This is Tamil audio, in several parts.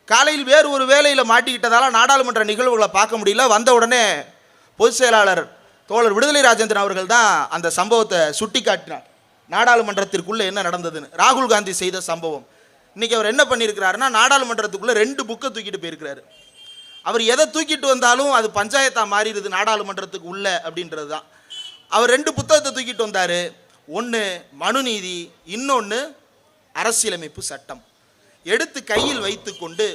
காலையில் வேறு ஒரு வேலையில் மாட்டிக்கிட்டதால நாடாளுமன்ற நிகழ்வுகளை பார்க்க முடியல. வந்த உடனே பொதுச் செயலாளர் தோழர் விடுதலை ராஜேந்திரன் அவர்கள் தான் அந்த சம்பவத்தை சுட்டி காட்டினார். நாடாளுமன்றத்திற்குள்ளே என்ன நடந்ததுன்னு ராகுல் காந்தி செய்த சம்பவம். இன்றைக்கி அவர் என்ன பண்ணியிருக்கிறாருன்னா, நாடாளுமன்றத்துக்குள்ளே 2 புக்கை தூக்கிட்டு போயிருக்கிறாரு. அவர் எதை தூக்கிட்டு வந்தாலும் அது பஞ்சாயத்தாக மாறிடுது நாடாளுமன்றத்துக்கு உள்ள அப்படின்றது தான். அவர் 2 புத்தகத்தை தூக்கிட்டு வந்தார். ஒன்று மனுநீதி, இன்னொன்று அரசியலமைப்பு சட்டம். எடுத்து கையில் வைத்து கொண்டு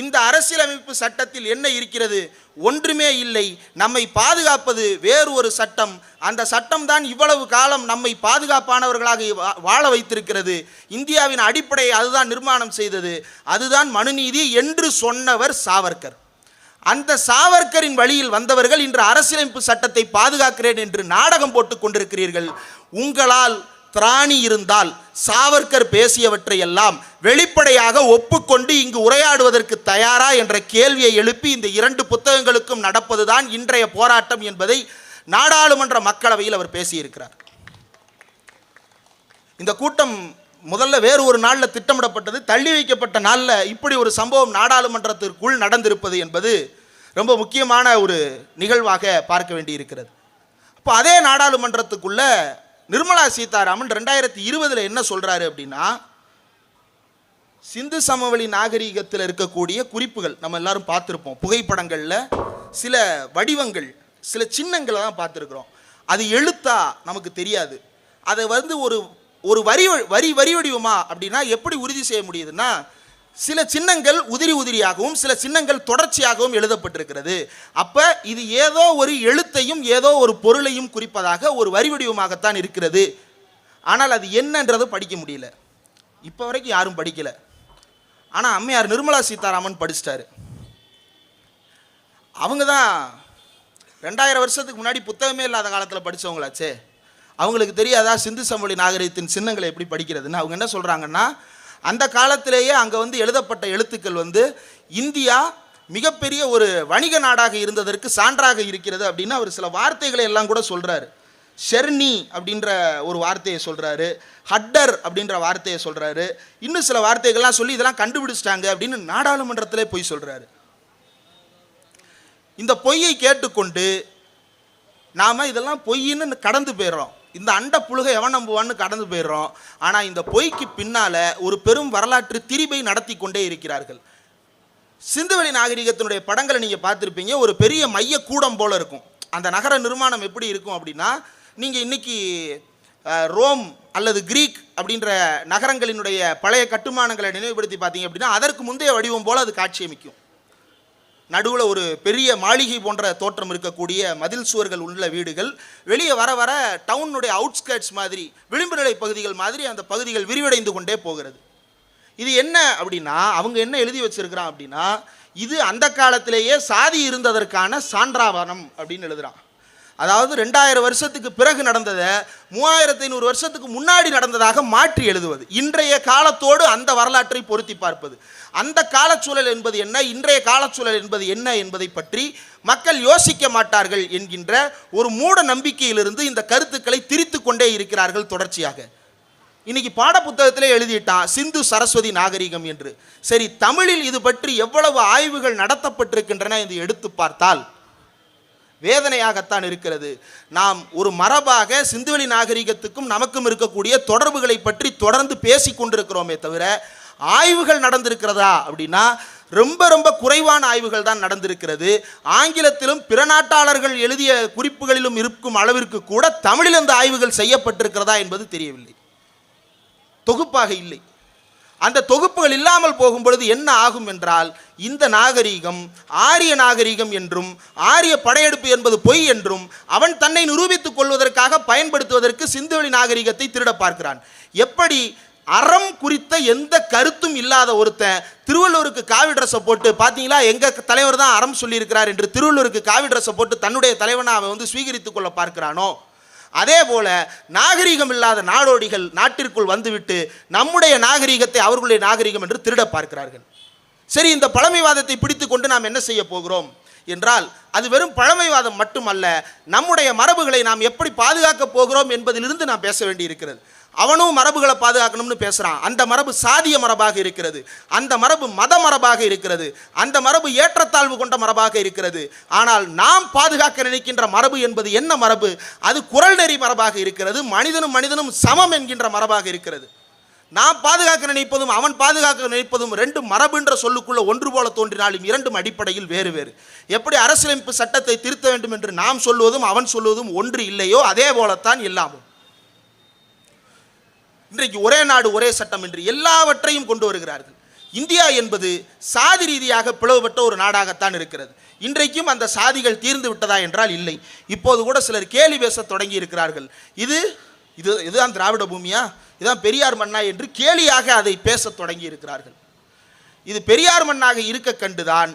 இந்த அரசியலமைப்பு சட்டத்தில் என்ன இருக்கிறது? ஒன்றுமே இல்லை. நம்மை பாதுகாப்பது வேறு ஒரு சட்டம். அந்த சட்டம் தான் இவ்வளவு காலம் நம்மை பாதுகாப்பானவர்களாக வாழ வைத்திருக்கிறது. இந்தியாவின் அடிப்படையை அதுதான் நிர்மாணம் செய்தது. அதுதான் மனுநீதி என்று சொன்னவர் சாவர்கர். அந்த சாவர்கரின் வழியில் வந்தவர்கள் இன்று அரசியலமைப்பு சட்டத்தை பாதுகாக்கிறேன் என்று நாடகம் போட்டுக் கொண்டிருக்கிறீர்கள். உங்களால் திராணி இருந்தால் சாவர்கர் பேசியவற்றை எல்லாம் வெளிப்படையாக ஒப்புக்கொண்டு இங்கு உரையாடுவதற்கு தயாரா என்ற கேள்வியை எழுப்பி இந்த 2 புத்தகங்களுக்கும் நடப்பதுதான் இன்றைய போராட்டம் என்பதை நாடாளுமன்ற மக்களவையில் அவர் பேசியிருக்கிறார். இந்த கூட்டம் முதல்ல வேறு ஒரு நாளில் திட்டமிடப்பட்டது. தள்ளி வைக்கப்பட்ட நாளில் இப்படி ஒரு சம்பவம் நாடாளுமன்றத்திற்குள் நடந்திருப்பது என்பது ரொம்ப முக்கியமான ஒரு நிகழ்வாக பார்க்க வேண்டியிருக்கிறது. இப்போ அதே நாடாளுமன்றத்துக்குள்ள நிர்மலா சீதாராமன் 2020 என்ன சொல்றாரு அப்படின்னா, சிந்து சமவெளி நாகரிகத்தில் இருக்கக்கூடிய குறிப்புகள் நம்ம எல்லாரும் பார்த்துருப்போம். புகைப்படங்களில் சில வடிவங்கள், சில சின்னங்களை தான் பார்த்துருக்குறோம். அது எழுத்தா நமக்கு தெரியாது. அதை ஒரு வரி வடிவமா அப்படின்னா எப்படி உறுதி செய்ய முடியுதுன்னா, சில சின்னங்கள் உதிரியாகவும் சில சின்னங்கள் தொடர்ச்சியாகவும் எழுதப்பட்டிருக்கிறது. அப்போ இது ஏதோ ஒரு எழுத்தையும் ஏதோ ஒரு பொருளையும் குறிப்பதாக ஒரு வரி வடிவமாகத்தான் இருக்கிறது. ஆனால் அது என்னன்றது படிக்க முடியல. இப்போ வரைக்கும் யாரும் படிக்கல. ஆனால் அம்மையார் நிர்மலா சீதாராமன் படிச்சிட்டாரு. அவங்க தான் 2000 வருஷத்துக்கு முன்னாடி புத்தகமே இல்லாத காலத்தில் படித்தவங்களாச்சே. அவங்களுக்கு தெரியாதா சிந்து சமவெளி நாகரிகத்தின் சின்னங்களை எப்படி படிக்கிறதுன்னு? அவங்க என்ன சொல்கிறாங்கன்னா, அந்த காலத்திலேயே அங்கே எழுதப்பட்ட எழுத்துக்கள் இந்தியா மிகப்பெரிய ஒரு வணிக நாடாக இருந்ததற்கு சான்றாக இருக்கிறது அப்படின்னு அவர் சில வார்த்தைகளை எல்லாம் கூட சொல்கிறாரு. ஷெர்னி அப்படின்ற ஒரு வார்த்தையை சொல்கிறாரு, ஹட்டர் அப்படின்ற வார்த்தையை சொல்கிறாரு, இன்னும் சில வார்த்தைகள்லாம் சொல்லி இதெல்லாம் கண்டுபிடிச்சிட்டாங்க அப்படின்னு நாடாளுமன்றத்திலே போய் சொல்கிறாரு. இந்த பொய்யை கேட்டுக்கொண்டு நாம் இதெல்லாம் பொய்ன்னு கடந்து போயிடுறோம். இந்த அண்ட புழுகை எவன் நம்புவான்னு கடந்து போயிடுறோம். ஆனால் இந்த பொய்க்கு பின்னால் ஒரு பெரும் வரலாற்று திரிபை நடத்தி கொண்டே இருக்கிறார்கள். சிந்துவெளி நாகரிகத்தினுடைய படங்களை நீங்கள் பார்த்துருப்பீங்க. ஒரு பெரிய மைய கூடம் போல் இருக்கும். அந்த நகர நிர்மாணம் எப்படி இருக்கும் அப்படின்னா, நீங்கள் இன்றைக்கி ரோம் அல்லது கிரீக் அப்படின்ற நகரங்களினுடைய பழைய கட்டுமானங்களை நினைவுபடுத்தி பார்த்தீங்க அப்படின்னா அதற்கு முந்தைய வடிவம் போல் அது காட்சியமைக்கும். நடுவில் ஒரு பெரிய மாளிகை போன்ற தோற்றம் இருக்கக்கூடிய மதில் சுவர்கள் உள்ள வீடுகள், வெளியே வர வர டவுனுடைய அவுட்ஸ்கர்ட்ஸ் மாதிரி விளிம்பு நிலை பகுதிகள் மாதிரி அந்த பகுதிகள் விரிவடைந்து கொண்டே போகிறது. இது என்ன அப்படின்னா, அவங்க என்ன எழுதி வச்சிருக்கிறான் அப்படின்னா, இது அந்த காலத்திலேயே சாதி இருந்ததற்கான சான்றாவணம் அப்படின்னு எழுதுகிறான். அதாவது 2000 வருஷத்துக்கு பிறகு நடந்ததை 3500 வருஷத்துக்கு முன்னாடி நடந்ததாக மாற்றி எழுதுவது, இன்றைய காலத்தோடு அந்த வரலாற்றை பொருத்தி பார்ப்பது. அந்த காலச்சூழல் என்பது என்ன, இன்றைய காலச்சூழல் என்பது என்ன என்பதை பற்றி மக்கள் யோசிக்க மாட்டார்கள் என்கின்ற ஒரு மூட நம்பிக்கையிலிருந்து இந்த கருத்துக்களை திரித்து கொண்டே இருக்கிறார்கள் தொடர்ச்சியாக. இன்னைக்கு பாடப்புத்தகத்திலே எழுதிட்டான் சிந்து சரஸ்வதி நாகரிகம் என்று. சரி, தமிழில் இது பற்றி எவ்வளவு ஆய்வுகள் நடத்தப்பட்டிருக்கின்றன என்று எடுத்து பார்த்தால் வேதனையாகத்தான் இருக்கிறது. நாம் ஒரு மரபாக சிந்துவெளி நாகரிகத்துக்கும் நமக்கும் இருக்கக்கூடிய தொடர்புகளை பற்றி தொடர்ந்து பேசி கொண்டிருக்கிறோமே தவிர ஆய்வுகள் நடந்திருக்கிறதா அப்படின்னா ரொம்ப ரொம்ப குறைவான ஆய்வுகள் தான் நடந்திருக்கிறது. ஆங்கிலத்திலும் பிற நாட்டாளர்கள் எழுதிய குறிப்புகளிலும் இருக்கும் அளவிற்கு கூட தமிழில் அந்த ஆய்வுகள் செய்யப்பட்டிருக்கிறதா என்பது தெரியவில்லை, தொகுப்பாக இல்லை. அந்த தொகுப்புகள் இல்லாமல் போகும் பொழுது என்ன ஆகும் என்றால், இந்த நாகரீகம் ஆரிய நாகரீகம் என்றும் ஆரிய படையெடுப்பு என்பது பொய் என்றும் அவன் தன்னை நிரூபித்துக் கொள்வதற்காக பயன்படுத்துவதற்கு சிந்துவெளி நாகரீகத்தை திருட பார்க்கிறான். எப்படி அறம் குறித்த எந்த கருத்தும் இல்லாத ஒருத்தன் திருவள்ளுவருக்கு காவி ட்ரெஸ்ஸை போட்டு, பார்த்தீங்களா எங்கள் தலைவர் தான் அறம் சொல்லியிருக்கிறார் என்று திருவள்ளுவருக்கு காவி ட்ரெஸ்ஸை போட்டு தன்னுடைய தலைவனை அவன் ஸ்வீகரித்துக் கொள்ள பார்க்கிறானோ, அதே போல நாகரீகம் இல்லாத நாடோடிகள் நாட்டிற்குள் வந்துவிட்டு நம்முடைய நாகரீகத்தை அவர்களுடைய நாகரீகம் என்று திருட பார்க்கிறார்கள். சரி, இந்த பழமைவாதத்தை பிடித்து கொண்டு நாம் என்ன செய்ய போகிறோம் என்றால், அது வெறும் பழமைவாதம் மட்டுமல்ல, நம்முடைய மரபுகளை நாம் எப்படி பாதுகாக்கப் போகிறோம் என்பதிலிருந்து நாம் பேச வேண்டி இருக்கிறது. அவனும் மரபுகளை பாதுகாக்கணும்னு பேசுகிறான். அந்த மரபு சாதிய மரபாக இருக்கிறது, அந்த மரபு மத மரபாக இருக்கிறது, அந்த மரபு ஏற்றத்தாழ்வு கொண்ட மரபாக இருக்கிறது. ஆனால் நாம் பாதுகாக்க நினைக்கின்ற மரபு என்பது என்ன மரபு? அது குறள் நெறி மரபாக இருக்கிறது, மனிதனும் மனிதனும் சமம் என்கின்ற மரபாக இருக்கிறது. நாம் பாதுகாக்க நினைப்பதும் அவன் பாதுகாக்க நினைப்பதும் ரெண்டு மரபுன்ற சொல்லுக்குள்ள ஒன்று போல தோன்றினாலும் இரண்டும் அடிப்படையில் வேறு வேறு. எப்படி அரசியலமைப்பு சட்டத்தை திருத்த வேண்டும் என்று நாம் சொல்லுவதும் அவன் சொல்லுவதும் ஒன்று இல்லையோ அதே போலத்தான் எல்லாமும். இன்றைக்கு ஒரே நாடு ஒரே சட்டம் என்று எல்லாவற்றையும் கொண்டு வருகிறார்கள். இந்தியா என்பது சாதி ரீதியாக பிளவுபட்ட ஒரு நாடாகத்தான் இருக்கிறது. இன்றைக்கும் அந்த சாதிகள் தீர்ந்து விட்டதா என்றால் இல்லை. இப்போது கூட சிலர் கேலி பேச தொடங்கி இருக்கிறார்கள். இதுதான் திராவிட பூமியா, இதுதான் பெரியார் மண்ணா என்று கேலியாக அதை பேச தொடங்கி இருக்கிறார்கள். இது பெரியார் மண்ணாக இருக்க கண்டுதான்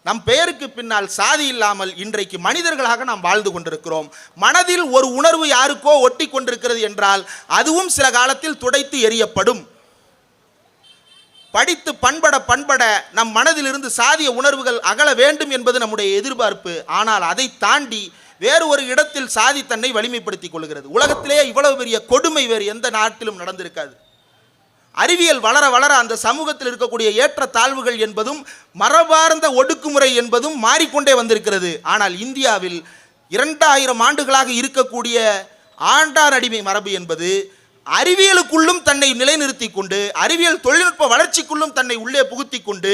நம் பெயருக்கு பின்னால் சாதி இல்லாமல் இன்றைக்கு மனிதர்களாக நாம் வாழ்ந்து கொண்டிருக்கிறோம். மனதில் ஒரு உணர்வு யாருக்கோ ஒட்டி கொண்டிருக்கிறது என்றால் அதுவும் சில காலத்தில் துடைத்து எறியப்படும். படித்து பண்பட நம் மனதிலிருந்து சாதிய உணர்வுகள் அகல வேண்டும் என்பது நம்முடைய எதிர்பார்ப்பு. ஆனால் அதை தாண்டி வேறு ஒரு இடத்தில் சாதி தன்னை வலிமைப்படுத்திக் கொள்கிறது. உலகத்திலேயே இவ்வளவு பெரிய கொடுமை வேறு எந்த நாட்டிலும் நடந்திருக்காது. அறிவியல் வளர வளர அந்த சமூகத்தில் இருக்கக்கூடிய ஏற்ற தாழ்வுகள் என்பதும் மரபார்ந்த ஒடுக்குமுறை என்பதும் மாறிக்கொண்டே வந்திருக்கிறது. ஆனால் இந்தியாவில் 2000 ஆண்டுகளாக இருக்கக்கூடிய ஆண்டார் அடிமை மரபு என்பது அறிவியலுக்குள்ளும் தன்னை நிலைநிறுத்தி கொண்டு, அறிவியல் தொழில்நுட்ப வளர்ச்சிக்குள்ளும் தன்னை உள்ளே புகுத்தி கொண்டு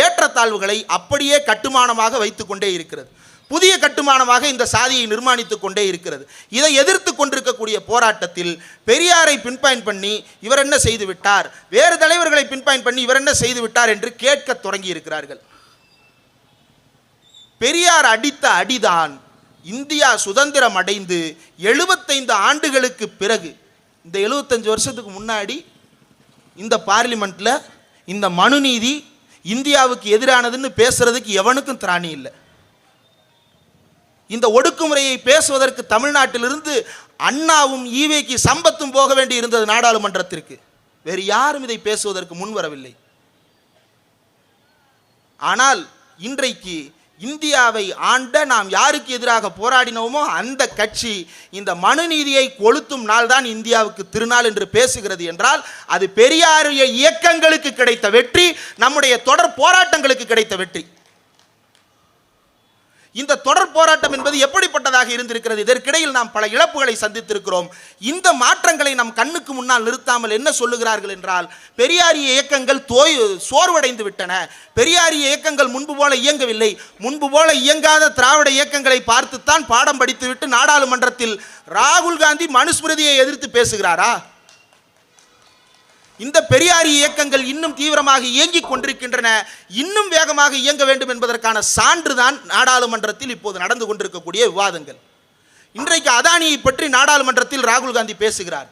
ஏற்றத்தாழ்வுகளை அப்படியே கட்டுமானமாக வைத்து கொண்டே இருக்கிறது. புதிய கட்டுமானமாக இந்த சாதியை நிர்மாணித்து கொண்டே இருக்கிறது. இதை எதிர்த்து கொண்டிருக்கக்கூடிய போராட்டத்தில் பெரியாரை பின்பாயிண்ட் பண்ணி இவர் என்ன செய்து விட்டார், வேறு தலைவர்களை பின்பாயிண்ட் பண்ணி இவர் என்ன செய்து விட்டார் என்று கேட்க தொடங்கி இருக்கிறார்கள். பெரியார் அடித்த அடிதான் இந்தியா சுதந்திரம் அடைந்து 75 ஆண்டுகளுக்கு பிறகு, இந்த 75 வருஷத்துக்கு முன்னாடி இந்த பார்லிமெண்ட்ல இந்த மனுநீதி இந்தியாவுக்கு எதிரானதுன்னு பேசுறதுக்கு எவனுக்கும் திராணி இல்லை. இந்த ஒடுக்குமுறையை பேசுவதற்கு தமிழ்நாட்டிலிருந்து அண்ணாவும் ஈவேக்கு சம்பத்தும் போக வேண்டி இருந்தது நாடாளுமன்றத்திற்கு. வேறு யாரும் இதை பேசுவதற்கு முன்வரவில்லை. ஆனால் இன்றைக்கு இந்தியாவை ஆண்ட நாம் யாருக்கு எதிராக போராடினோமோ அந்த கட்சி இந்த மனுநீதியை கொளுத்தும் நாள் தான் இந்தியாவுக்கு திருநாள் என்று பேசுகிறது என்றால் அது பெரியாரிய இயக்கங்களுக்கு கிடைத்த வெற்றி, நம்முடைய தொடர் போராட்டங்களுக்கு கிடைத்த வெற்றி. இந்த தொடர் போராட்டம் என்பது எப்படிப்பட்டதாக இருந்திருக்கிறது? இதற்கிடையில் நாம் பல இழப்புகளை சந்தித்திருக்கிறோம். இந்த மாற்றங்களை நம் கண்ணுக்கு முன்னால் நிறுத்தாமல் என்ன சொல்லுகிறார்கள் என்றால், பெரியாரிய இயக்கங்கள் சோர்வடைந்து விட்டன, பெரியாரிய இயக்கங்கள் முன்பு போல இயங்கவில்லை, முன்பு போல இயங்காத திராவிட இயக்கங்களை பார்த்துத்தான் பாடம் படித்துவிட்டு நாடாளுமன்றத்தில் ராகுல் காந்தி மனுஸ்மிருதியை எதிர்த்து பேசுகிறாரா? இந்த பெரியாரிய இயக்கங்கள் இன்னும் தீவிரமாக இயங்கிக் கொண்டிருக்கின்றன, இன்னும் வேகமாக இயங்க வேண்டும் என்பதற்கான சான்றுதான் நாடாளுமன்றத்தில் இப்போது நடந்து கொண்டிருக்கக்கூடிய விவாதங்கள். இன்றைக்கு அதானியை பற்றி நாடாளுமன்றத்தில் ராகுல் காந்தி பேசுகிறார்.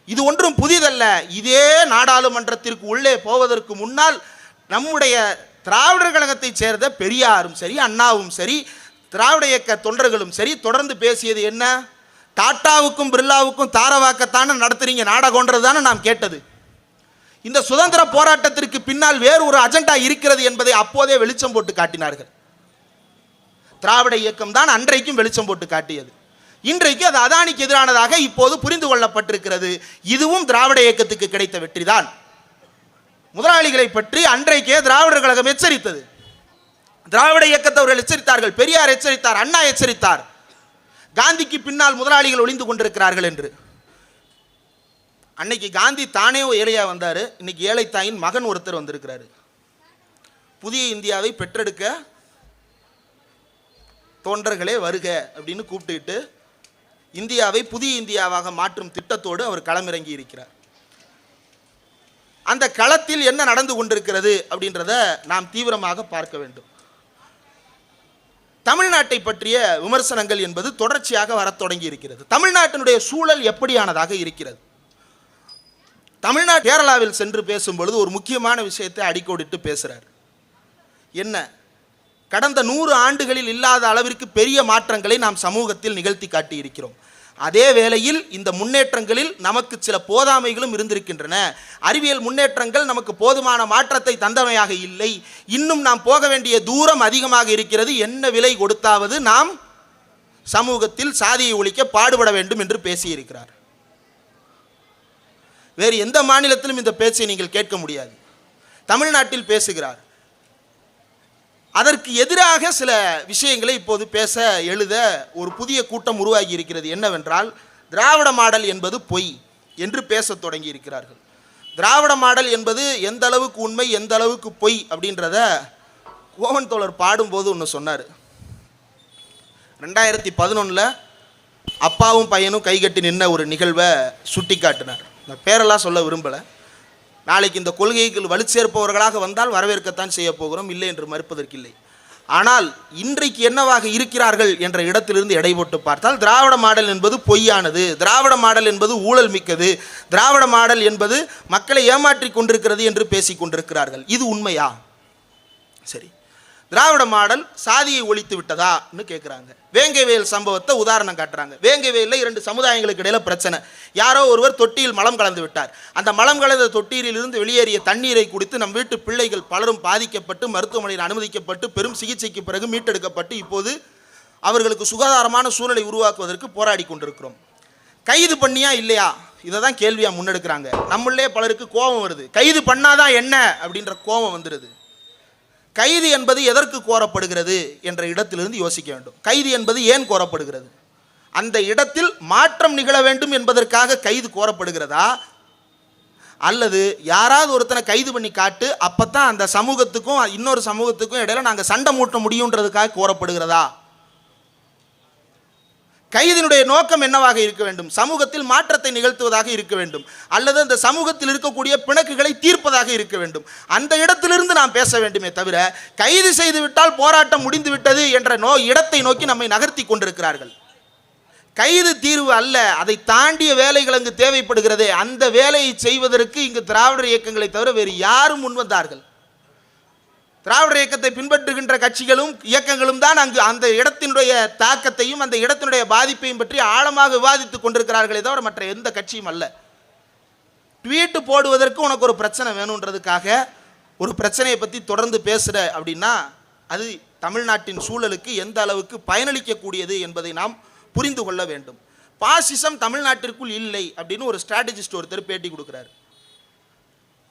இது ஒன்றும் புதிதல்ல. இதே நாடாளுமன்றத்திற்கு உள்ளே போவதற்கு முன்னால் நம்முடைய திராவிடர் கழகத்தைச் சேர்ந்த பெரியாரும் சரி, அண்ணாவும் சரி, திராவிட இயக்க தொண்டர்களும் சரி தொடர்ந்து பேசியது என்ன? டாட்டாவுக்கும் பிர்லாவுக்கும் தாரவாக்கத்தானே நடத்துறீங்க நாடகம்ன்றது தானே நாம் கேட்டது. இந்த சுதந்திர போராட்டத்திற்கு பின்னால் வேறு ஒரு அஜெண்டா இருக்கிறது என்பதை அப்போதே வெளிச்சம் போட்டு காட்டினார்கள். திராவிட இயக்கம் தான் அன்றைக்கும் வெளிச்சம் போட்டு காட்டியது. இன்றைக்கு அது அதானிக்கு எதிரானதாக இப்போது புரிந்து கொள்ளப்பட்டிருக்கிறது. இதுவும் திராவிட இயக்கத்துக்கு கிடைத்த வெற்றிதான். முதலாளிகளை பற்றி அன்றைக்கே திராவிடர் கழகம் எச்சரித்தது. திராவிட இயக்கத்தவர்கள் எச்சரித்தார்கள், பெரியார் எச்சரித்தார், அண்ணா எச்சரித்தார், காந்திக்கு பின்னால் முதலாளிகள் ஒளிந்து கொண்டிருக்கிறார்கள் என்று. அன்னைக்கு காந்தி தானே ஏழையா வந்தார், இன்னைக்கு ஏழை தாயின் மகன் ஒருத்தர் வந்திருக்கிறாரு. புதிய இந்தியாவை பெற்றெடுக்க தொண்டர்களே வருக அப்படின்னு கூப்பிட்டுக்கிட்டு இந்தியாவை புதிய இந்தியாவாக மாற்றும் திட்டத்தோடு அவர் களமிறங்கி இருக்கிறார். அந்த களத்தில் என்ன நடந்து கொண்டிருக்கிறது அப்படின்றத நாம் தீவிரமாக பார்க்க வேண்டும். தமிழ்நாட்டை பற்றிய விமர்சனங்கள் என்பது தொடர்ச்சியாக வரத் தொடங்கி இருக்கிறது. தமிழ்நாட்டினுடைய சூழல் எப்படியானதாக இருக்கிறது? தமிழ்நாடு கேரளாவில் சென்று பேசும்பொழுது ஒரு முக்கியமான விஷயத்தை அடிக்கோடிட்டு பேசுகிறார். என்ன? கடந்த 100 ஆண்டுகளில் இல்லாத அளவிற்கு பெரிய மாற்றங்களை நாம் சமூகத்தில் நிகழ்த்தி காட்டி இருக்கிறோம். அதே வேளையில் இந்த முன்னேற்றங்களில் நமக்கு சில போதாமைகளும் இருந்திருக்கின்றன. அறிவியல் முன்னேற்றங்கள் நமக்கு போதுமான மாற்றத்தை தந்தமையாக இல்லை. இன்னும் நாம் போக வேண்டிய தூரம் அதிகமாக இருக்கிறது. என்ன விலை கொடுத்தாவது நாம் சமூகத்தில் சாதியை ஒழிக்க பாடுபட வேண்டும் என்று பேசியிருக்கிறார். வேறு எந்த மாநிலத்திலும் இந்த பேச்சை நீங்கள் கேட்க முடியாது. தமிழ்நாட்டில் பேசுகிறார். அதற்கு எதிராக சில விஷயங்களை இப்போது பேச எழுத ஒரு புதிய கூட்டம் உருவாகி இருக்கிறது. என்னவென்றால், திராவிட மாடல் என்பது பொய் என்று பேச தொடங்கி இருக்கிறார்கள். திராவிட மாடல் என்பது எந்த அளவுக்கு உண்மை எந்த அளவுக்கு பொய் அப்படின்றத கோவன் தோழர் பாடும்போது ஒன்று சொன்னார். 2011 அப்பாவும் பையனும் கைகட்டி நின்ன ஒரு நிகழ்வை சுட்டி காட்டினார். இந்த பேரெல்லாம் சொல்ல விரும்பலை. நாளைக்கு இந்த கொள்கைகள் வலுச்சேர்ப்பவர்களாக வந்தால் வரவேற்கத்தான் செய்ய போகிறோம், இல்லை என்று மறுப்பதற்கில்லை. ஆனால் இன்றைக்கு என்னவாக இருக்கிறார்கள் என்ற இடத்திலிருந்து எடை போட்டு பார்த்தால், திராவிட மாடல் என்பது பொய்யானது, திராவிட மாடல் என்பது ஊழல் மிக்கது, திராவிட மாடல் என்பது மக்களை ஏமாற்றி கொண்டிருக்கிறது என்று பேசி கொண்டிருக்கிறார்கள். இது உண்மையா? சரி, திராவிட மாடல் சாதியை ஒழித்து விட்டதான்னு கேட்குறாங்க. வேங்கைவேல் சம்பவத்தை உதாரணம் காட்டுறாங்க. வேங்கைவேலில் 2 சமுதாயங்களுக்கு இடையில பிரச்சனை. யாரோ ஒருவர் தொட்டியில் மலம் கலந்து விட்டார். அந்த மலம் கலந்த தொட்டியிலிருந்து வெளியேறிய தண்ணீரை குடித்து நம் வீட்டு பிள்ளைகள் பலரும் பாதிக்கப்பட்டு மருத்துவமனையில் அனுமதிக்கப்பட்டு பெரும் சிகிச்சைக்கு பிறகு மீட்டெடுக்கப்பட்டு இப்போது அவர்களுக்கு சுகாதாரமான சூழலை உருவாக்குவதற்கு போராடி கொண்டிருக்கிறோம். கைது பண்ணியா இல்லையா, இதை தான் கேள்வியாக முன்னெடுக்கிறாங்க. நம்மளே பலருக்கு கோபம் வருது. கைது பண்ணாதான் என்ன அப்படின்ற கோபம் வந்துடுது. கைது என்பது எதற்கு கோரப்படுகிறது என்ற இடத்திலிருந்து யோசிக்க வேண்டும். கைது என்பது ஏன் கோரப்படுகிறது? அந்த இடத்தில் மாற்றம் நிகழ வேண்டும் என்பதற்காக கைது கோரப்படுகிறதா, அல்லது யாராவது ஒருத்தனை கைது பண்ணி காட்டு அப்பத்தான் அந்த சமூகத்துக்கும் இன்னொரு சமூகத்துக்கும் இடையில நாங்கள் சண்டை மூட்ட முடியுன்றதுக்காக கோரப்படுகிறதா? கைதினுடைய நோக்கம் என்னவாக இருக்க வேண்டும்? சமூகத்தில் மாற்றத்தை நிகழ்த்துவதாக இருக்க வேண்டும், அல்லது அந்த சமூகத்தில் இருக்கக்கூடிய பிணக்குகளை தீர்ப்பதாக இருக்க வேண்டும். அந்த இடத்திலிருந்து நாம் பேச வேண்டுமே தவிர, கைது செய்து விட்டால் போராட்டம் முடிந்து விட்டது என்ற இடத்தை நோக்கி நம்மை நகர்த்தி கொண்டிருக்கிறார்கள். கைது தீர்வு அல்ல, அதை தாண்டிய வேலைகள் அங்கு தேவைப்படுகிறதே. அந்த வேலையை செய்வதற்கு இங்கு திராவிடர் இயக்கங்களை தவிர வேறு யாரும் முன்வந்தார்கள்? திராவிடர் இயக்கத்தை பின்பற்றுகின்ற கட்சிகளும் இயக்கங்களும் தான் அங்கு அந்த இடத்தினுடைய தாக்கத்தையும் அந்த இடத்தினுடைய பாதிப்பையும் பற்றி ஆழமாக விவாதித்துக் கொண்டிருக்கிறார்களே தவிர மற்ற எந்த கட்சியும் அல்ல. ட்வீட் போடுவதற்கு உனக்கு ஒரு பிரச்சனை வேணுன்றதுக்காக ஒரு பிரச்சனையை பற்றி தொடர்ந்து பேசுகிற அப்படின்னா அது தமிழ்நாட்டின் சூழலுக்கு எந்த அளவுக்கு பயனளிக்கக்கூடியது என்பதை நாம் புரிந்து கொள்ள வேண்டும். பாசிசம் தமிழ்நாட்டிற்குள் இல்லை அப்படின்னு ஒரு ஸ்ட்ராட்டஜிஸ்ட் ஒருத்தர் பேட்டி கொடுக்குறாரு.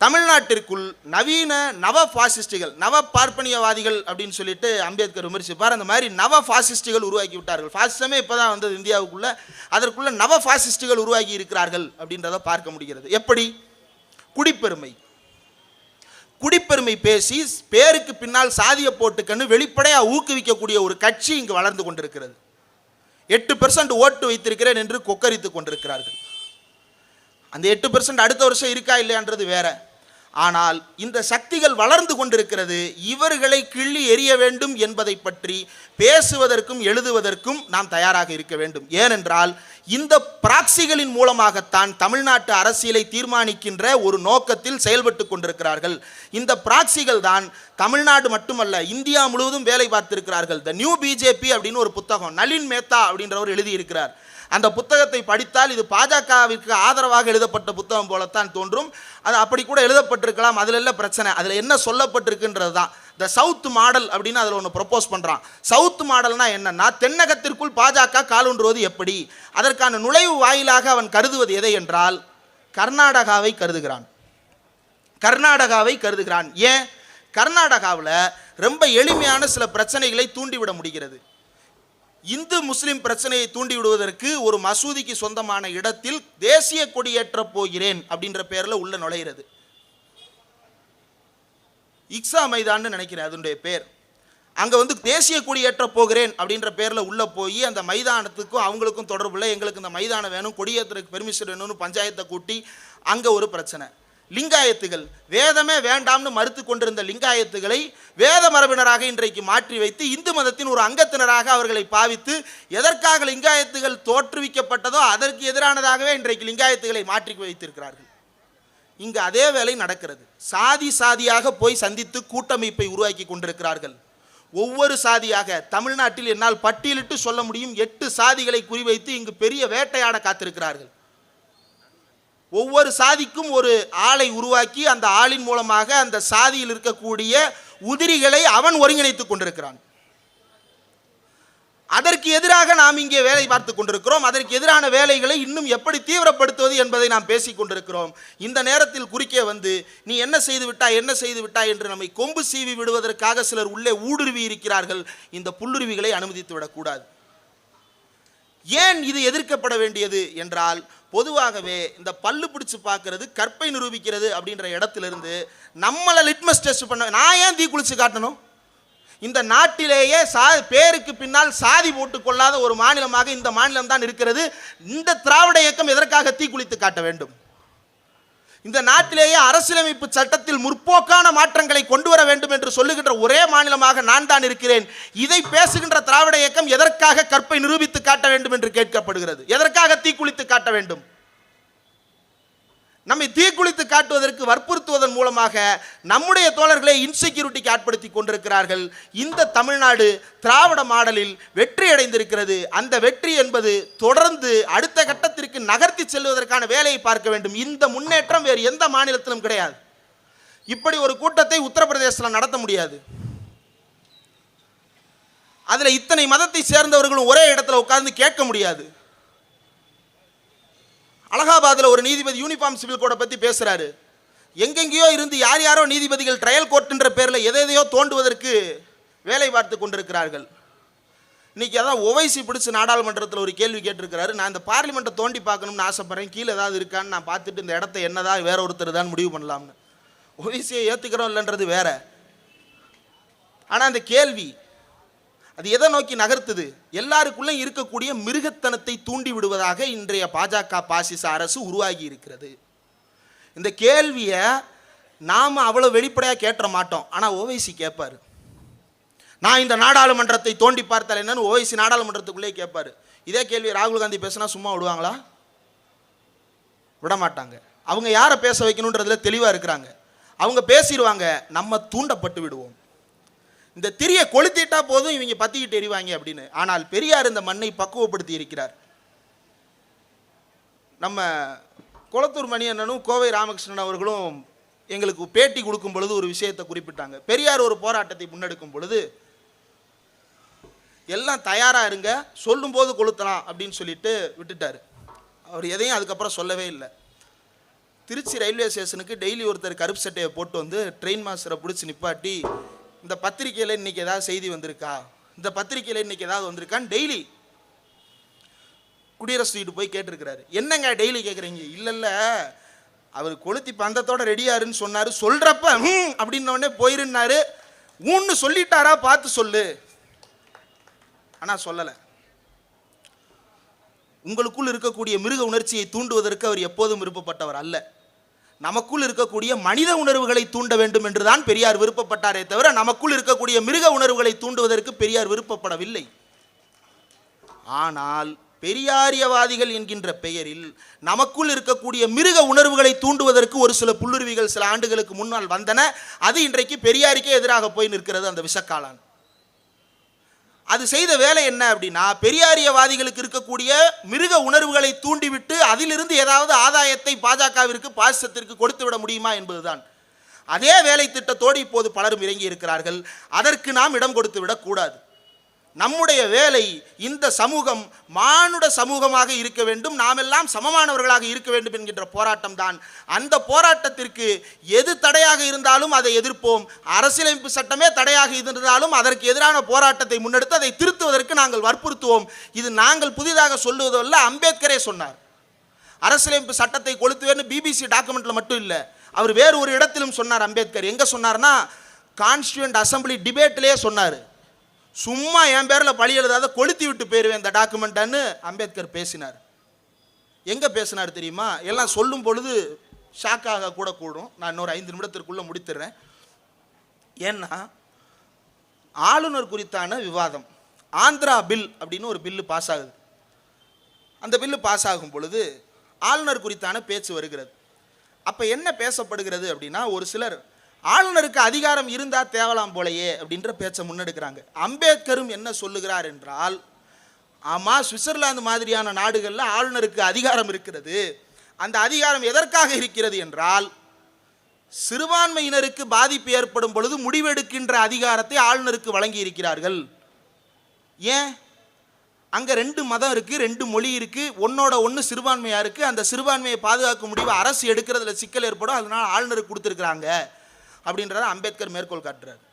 தமிழ்நாட்டிற்குள் நவீன நவ பாசிஸ்டுகள், நவ பார்ப்பனியவாதிகள் அப்படின்னு சொல்லிட்டு அம்பேத்கர் விமர்சிப்பார். அந்த மாதிரி நவ பாசிஸ்டுகள் உருவாக்கி விட்டார்கள். பாசிசமே இப்போ தான் வந்தது இந்தியாவுக்குள்ள, அதற்குள்ள நவ பாசிஸ்டுகள் உருவாக்கி இருக்கிறார்கள் அப்படின்றத பார்க்க முடிகிறது. எப்படி? குடிப்பெருமை. குடிப்பெருமை பேசி பேருக்கு பின்னால் சாதிய போட்டுக்கன்னு வெளிப்படையாக ஊக்குவிக்கக்கூடிய ஒரு கட்சி இங்கு வளர்ந்து கொண்டிருக்கிறது. 8% ஓட்டு வைத்திருக்கிறேன் என்று கொக்கரித்து கொண்டிருக்கிறார்கள். அந்த 8% அடுத்த வருஷம் இருக்கா இல்லையான்றது வேற. ஆனால் இந்த சக்திகள் வளர்ந்து கொண்டிருக்கிறது. இவர்களை கிள்ளி எறிய வேண்டும் என்பதை பற்றி பேசுவதற்கும் எழுதுவதற்கும் நாம் தயாராக இருக்க வேண்டும். ஏனென்றால் இந்த பிராக்சிகளின் மூலமாகத்தான் தமிழ்நாட்டு அரசியலை தீர்மானிக்கின்ற ஒரு நோக்கத்தில் செயல்பட்டு கொண்டிருக்கிறார்கள். இந்த பிராக்சிகள் தான் தமிழ்நாடு மட்டுமல்ல இந்தியா முழுவதும் வேலை பார்த்திருக்கிறார்கள். த நியூ பிஜேபி அப்படின்னு ஒரு புத்தகம் நளின் மேத்தா அப்படின்றவர் எழுதியிருக்கிறார். அந்த புத்தகத்தை படித்தால் இது பாஜகவிற்கு ஆதரவாக எழுதப்பட்ட புத்தகம் போலத்தான் தோன்றும். அது அப்படி கூட எழுதப்பட்டிருக்கலாம், அதில் இல்லை பிரச்சனை. அதில் என்ன சொல்லப்பட்டிருக்குன்றது தான் த சவுத் மாடல் அப்படின்னு அதில் ஒன்று ப்ரொப்போஸ் பண்ணுறான். சவுத் மாடல்னா என்னன்னா, தென்னகத்திற்குள் பாஜக காலூன்றுவது எப்படி, அதற்கான நுழைவு வாயிலாக அவன் கருதுவது எதை என்றால் கர்நாடகாவை கருதுகிறான். கர்நாடகாவை கருதுகிறான். ஏன்? கர்நாடகாவில் ரொம்ப எளிமையான சில பிரச்சனைகளை தூண்டிவிட முடிகிறது. இந்து முஸ்லிம் பிரச்சனையை தூண்டிவிடுவதற்கு ஒரு மசூதிக்கு சொந்தமான இடத்தில் தேசிய கொடியேற்ற போகிறேன் அப்படின்ற பேரில் உள்ள நுழைகிறது. இக்ஸா மைதான்னு நினைக்கிறேன் அதனுடைய பேர். அங்கே தேசிய கொடியேற்ற போகிறேன் அப்படின்ற பேரில் உள்ளே போய் அந்த மைதானத்துக்கும் அவங்களுக்கும் தொடர்புள்ள எங்களுக்கு இந்த மைதானம் வேணும், கொடியேற்றுறதுக்கு பெர்மிஷன் வேணும்னு பஞ்சாயத்தை கூட்டி அங்கே ஒரு பிரச்சனை. லிங்காயத்துகள் வேதமே வேண்டாம்னு மறுத்து கொண்டிருந்த லிங்காயத்துகளை வேத மரபினராக இன்றைக்கு மாற்றி வைத்து இந்து மதத்தின் ஒரு அங்கத்தினராக அவர்களை பாவித்து எதற்காக லிங்காயத்துகள் தோற்றுவிக்கப்பட்டதோ அதற்கு எதிரானதாகவே இன்றைக்கு லிங்காயத்துகளை மாற்றி வைத்திருக்கிறார்கள். இங்கு அதே வேலை நடக்கிறது. சாதி சாதியாக போய் சந்தித்து கூட்டமைப்பை உருவாக்கி கொண்டிருக்கிறார்கள். ஒவ்வொரு சாதியாக தமிழ்நாட்டில் என்னால் பட்டியலிட்டு சொல்ல முடியும் 8 சாதிகளை குறிவைத்து இங்கு பெரிய வேட்டையாட காத்திருக்கிறார்கள். ஒவ்வொரு சாதிக்கும் ஒரு ஆளை உருவாக்கி அந்த ஆளின் மூலமாக அந்த சாதியில் இருக்கக்கூடிய உதிரிகளை அவன் ஒருங்கிணைத்துக் கொண்டிருக்கிறான். அதற்கு எதிராக நாம் இங்கே வேலை பார்த்து கொண்டிருக்கிறோம். அதற்கு எதிரான வேலைகளை இன்னும் எப்படி தீவிரப்படுத்துவது என்பதை நாம் பேசிக் கொண்டிருக்கிறோம். இந்த நேரத்தில் குறுக்கே வந்து நீ என்ன செய்து விட்டாய் என்று நம்மை கொம்பு சீவி விடுவதற்காக சிலர் உள்ளே ஊடுருவி இருக்கிறார்கள். இந்த புல்லுருவிகளை அனுமதித்து விடக்கூடாது. ஏன் இது எதிர்க்கப்பட வேண்டியது என்றால், பொதுவாகவே இந்த பல்லு பிடிச்சு பார்க்கறது, கற்பை நிரூபிக்கிறது அப்படின்ற இடத்திலிருந்து நம்மளை லிட்மஸ் டெஸ்ட் பண்ண, நான் ஏன் தீ குளிச்சு காட்டணும்? இந்த நாட்டிலேயே பேருக்கு பின்னால் சாதி போட்டுக் கொள்ளாத ஒரு மாநிலமாக இந்த மாநிலம் தான் இருக்கிறது. இந்த திராவிட இயக்கம் எதற்காக தீக்குளித்து காட்ட வேண்டும்? இந்த நாட்டிலேயே அரசியலமைப்பு சட்டத்தில் முற்போக்கான மாற்றங்களை கொண்டு வர வேண்டும் என்று சொல்லுகின்ற ஒரே மாநிலமாக நான் தான் இருக்கிறேன். இதை பேசுகின்ற திராவிட இயக்கம் எதற்காக கற்பை நிரூபித்து காட்ட வேண்டும் என்று கேட்கப்படுகிறது. எதற்காக தீக்குளித்து காட்ட வேண்டும்? நம்மை தீக்குளித்து காட்டுவதற்கு வற்புறுத்துவதன் மூலமாக நம்முடைய தோழர்களை இன்செக்யூரிட்டிக்கு ஆட்படுத்தி கொண்டிருக்கிறார்கள். இந்த தமிழ்நாடு திராவிட மாடலில் வெற்றி அடைந்திருக்கிறது. அந்த வெற்றி என்பது தொடர்ந்து அடுத்த கட்டத்திற்கு நகர்த்தி செல்வதற்கான வேலையை பார்க்க வேண்டும். இந்த முன்னேற்றம் வேறு எந்த மாநிலத்திலும் கிடையாது. இப்படி ஒரு கூட்டத்தை உத்தரப்பிரதேசத்தில் நடத்த முடியாது. அதில் இத்தனை மதத்தை சேர்ந்தவர்களும் ஒரே இடத்துல உட்கார்ந்து கேட்க முடியாது. அலகாபாத்தில் ஒரு நீதிபதி யூனிஃபார்ம் சிவில் கோடை பற்றி பேசுகிறாரு. எங்கெங்கேயோ இருந்து யாரோ நீதிபதிகள் ட்ரையல் கோர்ட்டுன்ற பேரில் எதையோ தோண்டுவதற்கு வேலை பார்த்து கொண்டிருக்கிறார்கள். இன்றைக்கி அதான் ஓவைசி பிடிச்சி நாடாளுமன்றத்தில் ஒரு கேள்வி கேட்டிருக்கிறாரு. நான் இந்த பார்லிமெண்ட்டை தோண்டி பார்க்கணும்னு ஆசைப்பட்றேன், கீழே ஏதாவது இருக்கான்னு நான் பார்த்துட்டு இந்த இடத்த என்னதான் வேற ஒருத்தர் தான் முடிவு பண்ணலாம்னு. ஓவைசியை ஏற்றுக்கிறோம் இல்லைன்றது வேற. ஆனால் அந்த கேள்வி அது எதை நோக்கி நகர்த்துது? எல்லாருக்குள்ளே இருக்கக்கூடிய மிருகத்தனத்தை தூண்டி விடுவதாக இன்றைய பாஜக பாசிச அரசு உருவாகி இருக்கிறது. இந்த கேள்வியை நாம் அவ்வளோ வெளிப்படையாக கேட்ட மாட்டோம். ஆனால் ஓவைசி கேட்பார். நான் இந்த நாடாளுமன்றத்தை தோண்டி பார்த்தால் என்னன்னு ஓவைசி நாடாளுமன்றத்துக்குள்ளே கேட்பார். இதே கேள்வி ராகுல் காந்தி பேசினா சும்மா விடுவாங்களா? விட மாட்டாங்க. அவங்க யாரை பேச வைக்கணுன்றதுல தெளிவாக இருக்கிறாங்க. அவங்க பேசிடுவாங்க, நம்ம தூண்டப்பட்டு விடுவோம். இந்த திரியை கொளுத்திட்டா போதும் இவங்க பத்திக்கிட்டு எறிவாங்க அப்படின்னு. ஆனால் பெரியார் இந்த மண்ணை பக்குவப்படுத்தி இருக்கிறார். நம்ம குளத்தூர் மணி அண்ணனும் கோவை ராமகிருஷ்ணன் அவர்களும் எங்களுக்கு பேட்டி கொடுக்கும் பொழுது ஒரு விஷயத்தை குறிப்பிட்டாங்க. பெரியார் ஒரு போராட்டத்தை முன்னெடுக்கும் பொழுது எல்லாம் தயாராக இருங்க, சொல்லும் போது கொளுத்தலாம் அப்படின்னு சொல்லிட்டு விட்டுட்டார். அவர் எதையும் அதுக்கப்புறம் சொல்லவே இல்லை. திருச்சி ரயில்வே ஸ்டேஷனுக்கு டெய்லி ஒருத்தர் கருப்பு சட்டையை போட்டு வந்து ட்ரெயின் மாஸ்டரை பிடிச்சி நிப்பாட்டி, இந்த பத்திரிக்கையில் இன்றைக்கி ஏதாவது செய்தி வந்திருக்கா, இந்த பத்திரிக்கையில் இன்றைக்கி ஏதாவது வந்திருக்கான்னு டெய்லி குடியரசு வீட்டு போய் கேட்டிருக்கிறாரு. என்னங்க டெய்லி கேட்குறீங்க? இல்லை அவர் கொளுத்தி பந்தத்தோட ரெடியாருன்னு சொன்னார், சொல்கிறப்ப அப்படின்னோடனே போயிருந்தாரு. ஊன்னு சொல்லிட்டாரா பார்த்து சொல்லு. ஆனால் சொல்லலை. உங்களுக்குள் இருக்கக்கூடிய மிருக உணர்ச்சியை தூண்டுவதற்கு அவர் எப்போதும் விருப்பப்பட்டவர் அல்ல. நமக்குள் இருக்கக்கூடிய மனித உணர்வுகளை தூண்ட வேண்டும் என்றுதான் பெரியார் விருப்பப்பட்டாரே தவிர நமக்குள் இருக்கக்கூடிய மிருக உணர்வுகளை தூண்டுவதற்கு பெரியார் விருப்பப்படவில்லை. ஆனால் பெரியாரியவாதிகள் என்கின்ற பெயரில் நமக்குள் இருக்கக்கூடிய மிருக உணர்வுகளை தூண்டுவதற்கு ஒரு சில புல்லுருவிகள் சில ஆண்டுகளுக்கு முன்னால் வந்தன. அது இன்றைக்கு பெரியாருக்கே எதிராக போய் நிற்கிறது. அந்த விஷக்காலான் அது செய்த வேலை என்ன அப்படின்னா, பெரியாரியவாதிகளுக்கு இருக்கக்கூடிய மிருக உணர்வுகளை தூண்டிவிட்டு அதிலிருந்து ஏதாவது ஆதாயத்தை பாஜகவிற்கு பாசிசத்திற்கு கொடுத்து விட முடியுமா என்பதுதான். அதே வேலை திட்டத்தோடு இப்போது பலரும் இறங்கி இருக்கிறார்கள். அதற்கு நாம் இடம் கொடுத்து விடக்கூடாது. நம்முடைய வேலை இந்த சமூகம் மானுட சமூகமாக இருக்க வேண்டும், நாம் எல்லாம் சமமானவர்களாக இருக்க வேண்டும் என்கின்ற போராட்டம் தான். அந்த போராட்டத்திற்கு எது தடையாக இருந்தாலும் அதை எதிர்ப்போம். அரசியலமைப்பு சட்டமே தடையாக இருந்தாலும் அதற்கு எதிரான போராட்டத்தை முன்னெடுத்து அதை திருத்துவதற்கு நாங்கள் வற்புறுத்துவோம். இது நாங்கள் புதிதாக சொல்லுவதல்ல, அம்பேத்கரே சொன்னார். அரசியலமைப்பு சட்டத்தை கொளுத்துவேன்னு பிபிசி டாக்குமெண்ட்ல மட்டும் இல்லை, அவர் வேறு ஒரு இடத்திலும் சொன்னார். அம்பேத்கர் எங்கே சொன்னார்னா, கான்ஸ்டியூண்ட் அசம்பிளி டிபேட்லேயே சொன்னார். சும்மா என் பேரில் பழி எழுதாத கொளுத்தி விட்டு போயிருவேன் இந்த டாக்குமெண்ட்டான்னு அம்பேத்கர் பேசினார். எங்கே பேசினார் தெரியுமா? எல்லாம் சொல்லும் பொழுது ஷாக்காக கூட கூடும். நான் இன்னொரு 5 நிமிடத்திற்குள்ளே முடித்துடுறேன். ஏன்னா ஆளுநர் குறித்தான விவாதம், ஆந்திரா பில் அப்படின்னு ஒரு பில்லு பாஸ் ஆகுது. அந்த பில்லு பாஸ் ஆகும் பொழுது ஆளுநர் குறித்தான பேச்சு வருகிறது. அப்போ என்ன பேசப்படுகிறது அப்படின்னா, ஒரு சிலர் ஆளுநருக்கு அதிகாரம் இருந்தால் தேவலாம் போலையே அப்படின்ற பேச்சை முன்னெடுக்கிறாங்க. அம்பேத்கரும் என்ன சொல்லுகிறார் என்றால், ஆமாம் சுவிட்சர்லாந்து மாதிரியான நாடுகளில் ஆளுநருக்கு அதிகாரம் இருக்கிறது. அந்த அதிகாரம் எதற்காக இருக்கிறது என்றால், சிறுபான்மையினருக்கு பாதிப்பு ஏற்படும் பொழுது முடிவெடுக்கின்ற அதிகாரத்தை ஆளுநருக்கு வழங்கி இருக்கிறார்கள். ஏன்? அங்கே 2 மதம் இருக்குது, 2 மொழி இருக்குது, ஒன்னோட ஒன்று சிறுபான்மையாக இருக்குது. அந்த சிறுபான்மையை பாதுகாக்க முடிவு அரசு எடுக்கிறதுல சிக்கல் ஏற்படும், அதனால் ஆளுநருக்கு கொடுத்துருக்குறாங்க அப்படின்றத அம்பேத்கர் மேற்கோள் காட்டுறாரு.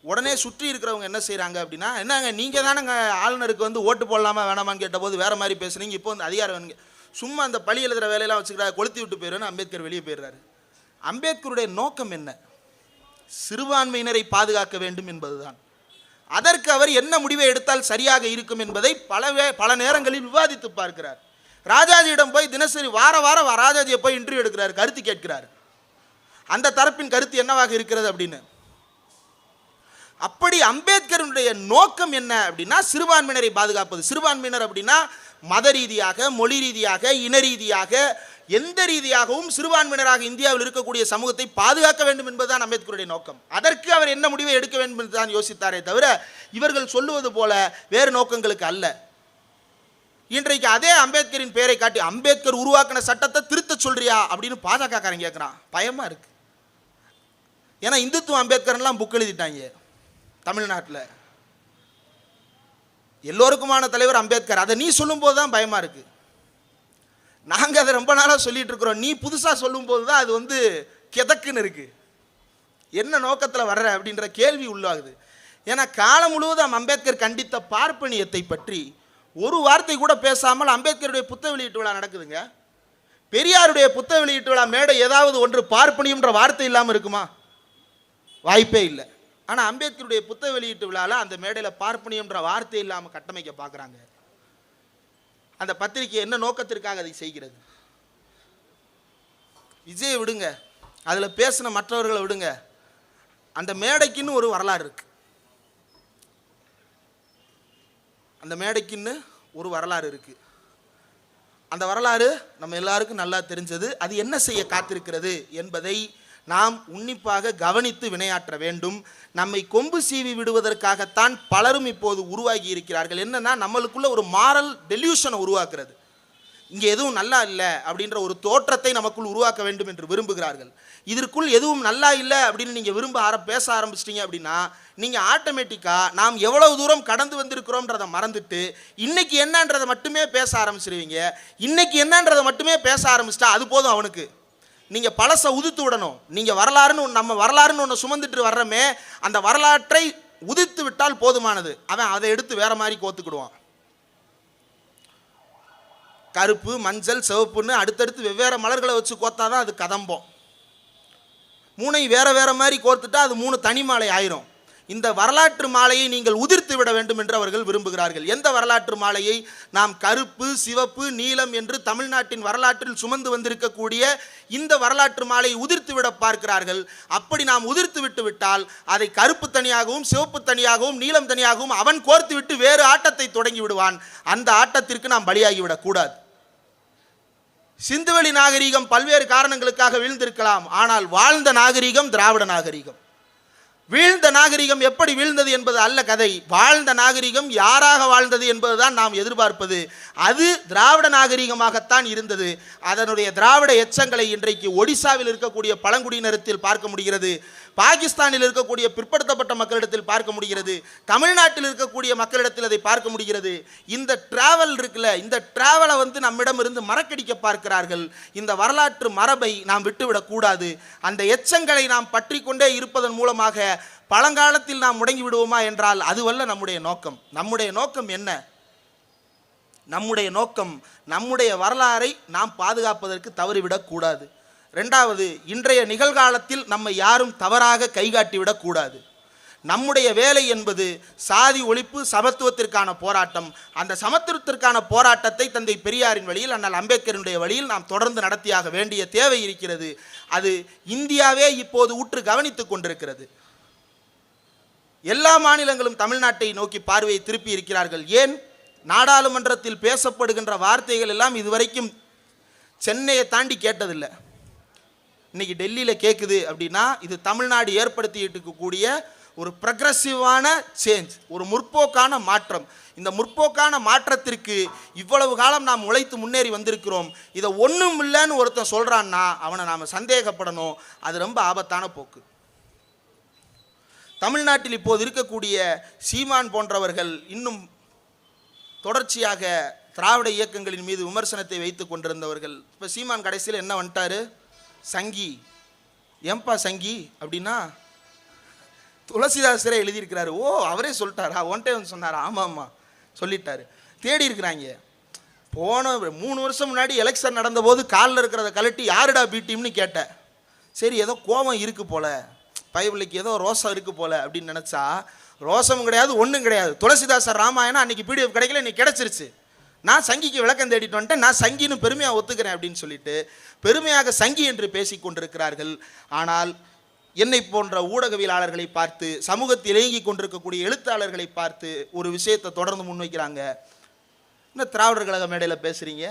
உடனே சுற்றி இருக்கிறவங்க என்ன செய்கிறாங்க அப்படின்னா, என்னங்க நீங்கள் தானேங்க ஆளுநருக்கு வந்து ஓட்டு போடலாமா வேணாமான்னு கேட்டபோது வேறு மாதிரி பேசுனீங்க, இப்போ வந்து அதிகாரம் வேணுங்க, சும்மா அந்த பழி எழுதுகிற வேலையெல்லாம் வச்சுக்கிறாரு, கொளுத்தி விட்டு போயிடுன்னு அம்பேத்கர் வெளியே போயிடுறாரு. அம்பேத்கருடைய நோக்கம் என்ன? சிறுபான்மையினரை பாதுகாக்க வேண்டும் என்பதுதான். அதற்கு அவர் என்ன முடிவை எடுத்தால் சரியாக இருக்கும் என்பதை பல நேரங்களில் விவாதித்து பார்க்கிறார். ராஜாஜியிடம் போய் தினசரி வாரம் ராஜாஜியை போய் இன்டர்வியூ எடுக்கிறார், கருத்து கேட்கிறார். அந்த தரப்பின் கருத்து என்னவாக இருக்கிறது அப்படின்னு. அப்படி அம்பேத்கருடைய நோக்கம் என்ன அப்படின்னா சிறுபான்மையினரை பாதுகாப்பது. சிறுபான்மையினர் அப்படின்னா மத ரீதியாக, மொழி ரீதியாக, இன ரீதியாக, எந்த ரீதியாகவும் சிறுபான்மையினராக இந்தியாவில் இருக்கக்கூடிய சமூகத்தை பாதுகாக்க வேண்டும் என்பதுதான் அம்பேத்கருடைய நோக்கம். அதற்கு அவர் என்ன முடிவை எடுக்க வேண்டும் என்று தான் யோசித்தாரே தவிர இவர்கள் சொல்லுவது போல வேறு நோக்கங்களுக்கு அல்ல. இன்றைக்கு அதே அம்பேத்கரின் பெயரை காட்டி அம்பேத்கர் உருவாக்கின சட்டத்தை திருத்த சொல்றியா அப்படின்னு பாஜக காரன் கேட்குறான். பயமா இருக்கு. ஏன்னா இந்துத்துவ அம்பேத்கர்லாம் புக் எழுதிட்டாங்க தமிழ்நாட்டில். எல்லோருக்குமான தலைவர் அம்பேத்கர். அதை நீ சொல்லும் போது தான் பயமா இருக்கு. நாங்கள் அதை ரொம்ப நாளாக சொல்லிட்டு இருக்கிறோம். நீ புதுசாக சொல்லும் போது தான் அது வந்து கிதக்குன்னு இருக்கு. என்ன நோக்கத்தில் வர்ற அப்படின்ற கேள்வி உள்ளாகுது. ஏன்னா காலம் முழுவதும் அம்பேத்கர் கண்டித்த பார்ப்பனியத்தை பற்றி ஒரு வார்த்தை கூட பேசாமல் அம்பேத்கருடைய புத்தக வெளியீட்டு விழா நடக்குதுங்க. பெரியாருடைய புத்தக வெளியீட்டு விழா மேடை ஏதாவது ஒன்று பார்ப்பனியம்ன்ற வார்த்தை இல்லாமல் இருக்குமா? வாய்ப்பே இல்லை. ஆனால் அம்பேத்கருடைய புத்தக வெளியீட்டு விழாவில் அந்த மேடையில் பார்ப்பனியம்ன்ற வார்த்தை இல்லாமல் கட்டமைக்க பார்க்குறாங்க. அந்த பத்திரிகை என்ன நோக்கத்திற்காக அதை செய்கிறது? விஜய் விடுங்க, அதில் பேசின மற்றவர்களை விடுங்க, அந்த மேடைக்குன்னு ஒரு வரலாறு இருக்கு. அந்த மேடைக்குன்னு ஒரு வரலாறு இருக்கு. அந்த வரலாறு நம்ம எல்லாருக்கும் நல்லா தெரிஞ்சது. அது என்ன செய்ய காத்திருக்கிறது என்பதை நாம் உன்னிப்பாக கவனித்து வினையாற்ற வேண்டும். நம்மை கொம்பு சீவி விடுவதற்காகத்தான் பலரும் இப்போது உருவாகி இருக்கிறார்கள். என்னன்னா நம்மளுக்குள்ள ஒரு மாரல் டெல்யூஷனை உருவாக்குறது. இங்கே எதுவும் நல்லா இல்லை அப்படின்ற ஒரு தோற்றத்தை நமக்குள் உருவாக்க வேண்டும் என்று விரும்புகிறார்கள். இதற்குள் எதுவும் நல்லா இல்லை அப்படின்னு நீங்கள் பேச ஆரம்பிச்சிட்டிங்க அப்படின்னா நீங்கள் ஆட்டோமேட்டிக்காக நாம் எவ்வளவு தூரம் கடந்து வந்திருக்கிறோம்ன்றதை மறந்துட்டு இன்னைக்கு என்னன்றதை மட்டுமே பேச ஆரம்பிச்சிருவீங்க. இன்னைக்கு என்னன்றதை மட்டுமே பேச ஆரம்பிச்சிட்டா அது போதும் அவனுக்கு. நீங்கள் பழசை உதித்து விடணும். நீங்கள் நம்ம வரலாறுன்னு ஒன்று சுமந்துட்டு வர்றமே, அந்த வரலாற்றை உதித்து விட்டால் போதுமானது. அவன் அதை எடுத்து வேற மாதிரி கோத்துக்கிடுவான். கருப்பு, மஞ்சள், சிவப்புன்னு அடுத்தடுத்து வெவ்வேறு மலர்களை வச்சு கோத்தாதான் அது கதம்பம். மூணை வேற வேற மாதிரி கோர்த்துட்டா அது 3 தனி மாலை ஆயிரும். இந்த வரலாற்று மாலையை நீங்கள் உதிர்த்து விட வேண்டும் என்று அவர்கள் விரும்புகிறார்கள். எந்த வரலாற்று மாலையை? நாம் கருப்பு, சிவப்பு, நீலம் என்று தமிழ்நாட்டின் வரலாற்றில் சுமந்து வந்திருக்கக்கூடிய இந்த வரலாற்று மாலையை உதிர்த்து விட பார்க்கிறார்கள். அப்படி நாம் உதிர்த்து விட்டு விட்டால் அதை கருப்பு தனியாகவும், சிவப்பு தனியாகவும், நீலம் தனியாகவும் அவன் கோர்த்து விட்டு வேறு ஆட்டத்தை தொடங்கி விடுவான். அந்த ஆட்டத்திற்கு நாம் பலியாகிவிடக் கூடாது. சிந்துவெளி நாகரிகம் பல்வேறு காரணங்களுக்காக வீழ்ந்திருக்கலாம். ஆனால் வாழ்ந்த நாகரிகம் திராவிட நாகரிகம். வீழ்ந்த நாகரிகம் எப்படி வீழ்ந்தது என்பது அல்ல கதை. வாழ்ந்த நாகரிகம் யாராக வாழ்ந்தது என்பதுதான் நாம் எதிர்பார்ப்பது. அது திராவிட நாகரிகமாகத்தான் இருந்தது. அதனுடைய திராவிட எச்சங்களை இன்றைக்கு ஒடிசாவில் இருக்கக்கூடிய பழங்குடியினத்தில் பார்க்க முடிகிறது, பாகிஸ்தானில் இருக்கக்கூடிய பிற்படுத்தப்பட்ட மக்களிடத்தில் பார்க்க முடிகிறது, தமிழ்நாட்டில் இருக்கக்கூடிய மக்களிடத்தில் அதை பார்க்க முடிகிறது. இந்த டிராவல் இருக்குல்ல, இந்த டிராவலை நம்மிடம் இருந்து மறக்கடிக்க பார்க்கிறார்கள். இந்த வரலாற்று மரபை நாம் விட்டுவிடக்கூடாது. அந்த எச்சங்களை நாம் பற்றி கொண்டே இருப்பதன் மூலமாக பழங்காலத்தில் நாம் முடங்கி விடுவோமா என்றால் அதுவல்ல நம்முடைய நோக்கம். நம்முடைய நோக்கம் என்ன? நம்முடைய நோக்கம் நம்முடைய வரலாறை நாம் பாதுகாப்பதற்கு தவறிவிடக்கூடாது. ரெண்டாவது, இன்றைய நிகழ்காலத்தில் நம்மை யாரும் தவறாக கைகாட்டிவிடக் கூடாது. நம்முடைய வேலை என்பது சாதி ஒழிப்பு, சமத்துவத்திற்கான போராட்டம். அந்த சமத்துவத்திற்கான போராட்டத்தை தந்தை பெரியாரின் வழியில், அண்ணல் அம்பேத்கருடைய வழியில் நாம் தொடர்ந்து நடத்தியாக வேண்டிய தேவை இருக்கிறது. அது இந்தியாவே இப்போது உற்று கவனித்துக் கொண்டிருக்கிறது. எல்லா மாநிலங்களும் தமிழ்நாட்டை நோக்கி பார்வையை திருப்பி இருக்கிறார்கள். ஏன்? நாடாளுமன்றத்தில் பேசப்படுகின்ற வார்த்தைகள் எல்லாம் இதுவரைக்கும் சென்னையை தாண்டி கேட்டதில்லை. இன்னைக்கு டெல்லியில் கேட்குது அப்படின்னா இது தமிழ்நாடு ஏற்படுத்திட்டு இருக்கக்கூடிய ஒரு ப்ரக்ரெசிவான சேஞ்ச், ஒரு முற்போக்கான மாற்றம். இந்த முற்போக்கான மாற்றத்திற்கு இவ்வளவு காலம் நாம் உழைத்து முன்னேறி வந்திருக்கிறோம். இதை ஒன்றும் இல்லைன்னு ஒருத்தன் சொல்கிறான்னா அவனை நாம் சந்தேகப்படணும். அது ரொம்ப ஆபத்தான போக்கு. தமிழ்நாட்டில் இப்போது இருக்கக்கூடிய சீமான் போன்றவர்கள் இன்னும் தொடர்ச்சியாக திராவிட இயக்கங்களின் மீது விமர்சனத்தை வைத்து கொண்டிருந்தவர்கள் இப்போ சீமான் கடைசியில் என்ன வந்துட்டாரு, சங்கி. ஏன்பா சங்கி அப்படின்னா துளசிதாசரே எழுதியிருக்கிறாரு. ஓ அவரே சொல்லிட்டாரா, ஒன் டைம் சொன்னாரா? ஆமாம் ஆமாம் சொல்லிட்டாரு. தேடி இருக்கிறாங்க. போன 3 வருஷம் முன்னாடி எலெக்ஷன் நடந்தபோது காலில் இருக்கிறத கழட்டி யாருடா பி டீம்னு கேட்டேன். சரி ஏதோ கோபம் இருக்குது போல, பைபிளுக்கு ஏதோ ரோசம் இருக்குது போல அப்படின்னு நினச்சா ரோசமும் கிடையாது, ஒன்றும் கிடையாது. துளசிதாசர் ராமாயணம் அன்றைக்கி பிடிஎஃப் கிடைக்கல, இன்னைக்கு கிடச்சிருச்சு. நான் சங்கிக்கு விளக்கம் தேடிட்டு வந்துட்டேன், நான் சங்கின்னு பெருமையாக ஒத்துக்கிறேன் அப்படின்னு சொல்லிட்டு பெருமையாக சங்கி என்று பேசி கொண்டிருக்கிறார்கள். ஆனால் என்னை போன்ற ஊடகவியலாளர்களை பார்த்து, சமூகத்தில் இயங்கி கொண்டிருக்கக்கூடிய எழுத்தாளர்களை பார்த்து ஒரு விஷயத்தை தொடர்ந்து முன்வைக்கிறாங்க. இன்னும் திராவிடர் கழக மேடையில் பேசுகிறீங்க,